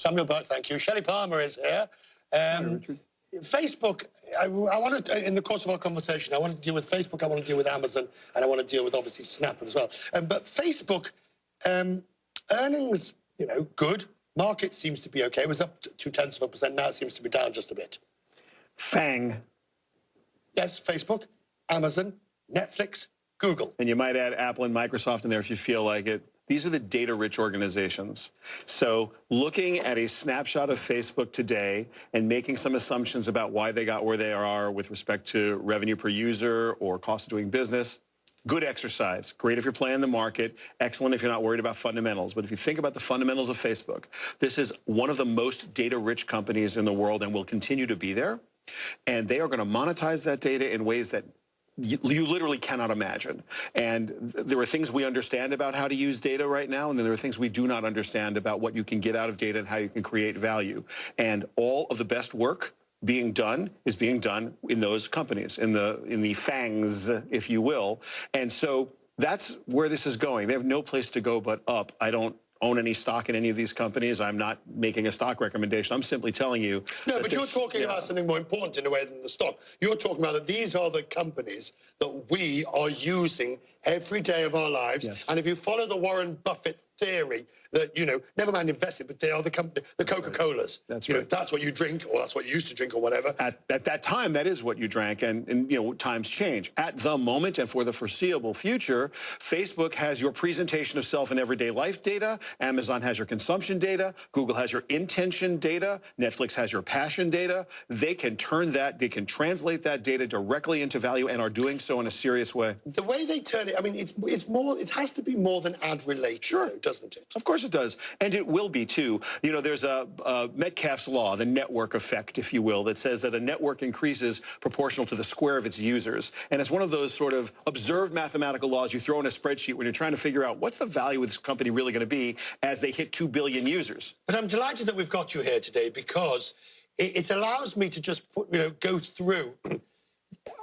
Samuel Burke, thank you. Shelley Palmer is here. Hi, Richard. Facebook, I want to, in the course of our conversation, I want to deal with Facebook, I want to deal with Amazon, and I want to deal with, obviously, Snap as well. But Facebook, earnings, you know, good. Market seems to be okay. It was up 0.2%. Now it seems to be down just a bit. FANG. Yes, Facebook, Amazon, Netflix, Google. And you might add Apple and Microsoft in there if you feel like it. These are the data-rich organizations. So looking at a snapshot of Facebook today and making some assumptions about why they got where they are with respect to revenue per user or cost of doing business, good exercise. Great if you're playing the market. Excellent if you're not worried about fundamentals. But if you think about the fundamentals of Facebook, this is one of the most data-rich companies in the world and will continue to be there. And they are going to monetize that data in ways that you literally cannot imagine. And there are things we understand about how to use data right now, and then there are things we do not understand about what you can get out of data and how you can create value. And all of the best work being done is being done in those companies, in the FANGs, if you will. And so that's where this is going. They have no place to go but up. I don't own any stock in any of these companies. I'm not making a stock recommendation. I'm simply telling you. No, but you're talking about something more important in a way than the stock. You're talking about that these are the companies that we are using every day of our lives. Yes. And if you follow the Warren Buffett theory that, you know, never mind invested, but they are the company, the Coca-Colas. That's right. right. That's what you drink, or that's what you used to drink, or whatever. At that time, that is what you drank, and you know, times change. At the moment and for the foreseeable future, Facebook has your presentation of self and everyday life data, Amazon has your consumption data, Google has your intention data, Netflix has your passion data. They can turn that, they can translate that data directly into value and are doing so in a serious way. The way they turn it, I mean, it's more, it has to be more than ad related, sure, though, doesn't it? Of course it does, and it will be too. You know, there's a Metcalfe's law, the network effect, if you will, that says that a network increases proportional to the square of its users. And it's one of those sort of observed mathematical laws you throw in a spreadsheet when you're trying to figure out what's the value of this company really going to be as they hit 2 billion users. But I'm delighted that we've got you here today because it allows me to just go through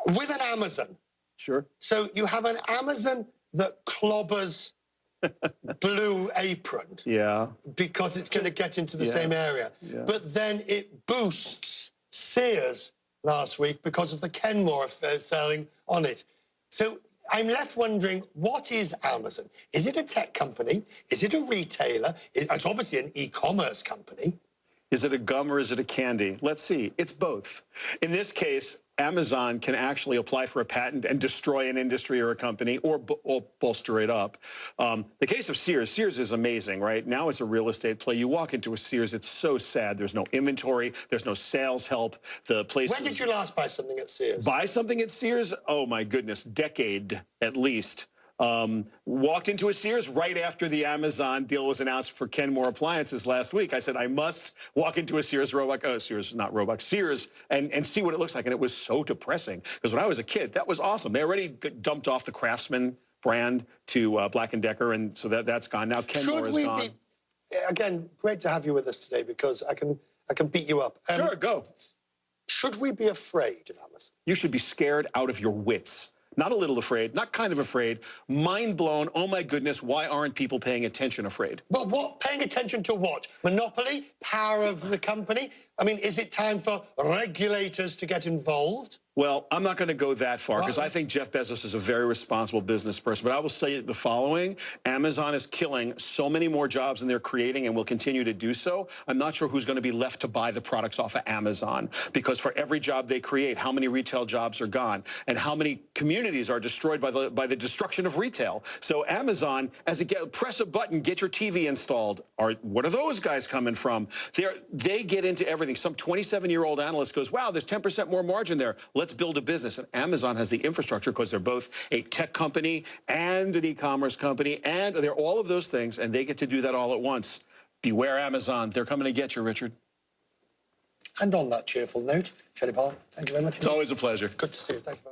with an Amazon. Sure. So you have an Amazon that clobbers Blue Apron. Yeah. Because it's going to get into the same area. Yeah. But then it boosts Sears last week because of the Kenmore selling on it. So I'm left wondering, what is Amazon? Is it a tech company? Is it a retailer? It's obviously an e-commerce company. Is it a gum or is it a candy? Let's see. It's both. In this case, Amazon can actually apply for a patent and destroy an industry or a company or bolster it up. The case of Sears, Sears is amazing, right? Now it's a real estate play. You walk into a Sears, it's so sad. There's no inventory. There's no sales help. The place. When did you last buy something at Sears? Buy something at Sears? Oh, my goodness, decade at least. Walked into a Sears right after the Amazon deal was announced for Kenmore appliances last week. I said, I must walk into a Sears Roebuck, Sears, not Roebuck, Sears, and see what it looks like. And it was so depressing because when I was a kid, that was awesome. They already dumped off the Craftsman brand to Black & Decker, and so that's gone. Now Kenmore is gone. Again, great to have you with us today because I can beat you up. Sure, go. Should we be afraid of Amazon? You should be scared out of your wits. Not a little afraid, not kind of afraid, mind blown, oh my goodness, why aren't people paying attention afraid? But what, paying attention to what? Monopoly? Power of the company? I mean, is it time for regulators to get involved? Well, I'm not going to go that far because I think Jeff Bezos is a very responsible business person. But I will say the following. Amazon is killing so many more jobs than they're creating and will continue to do so. I'm not sure who's going to be left to buy the products off of Amazon because for every job they create, how many retail jobs are gone and how many communities are destroyed by the destruction of retail. So Amazon, press a button, get your TV installed. What are those guys coming from? They get into everything. Some 27-year-old analyst goes, wow, there's 10% more margin there. Let's build a business. And Amazon has the infrastructure because they're both a tech company and an e-commerce company, and they're all of those things, and they get to do that all at once. Beware Amazon. They're coming to get you, Richard. And on that cheerful note, Shelley Palmer, thank you very much. It's always a pleasure. Good to see you. Thank you very much.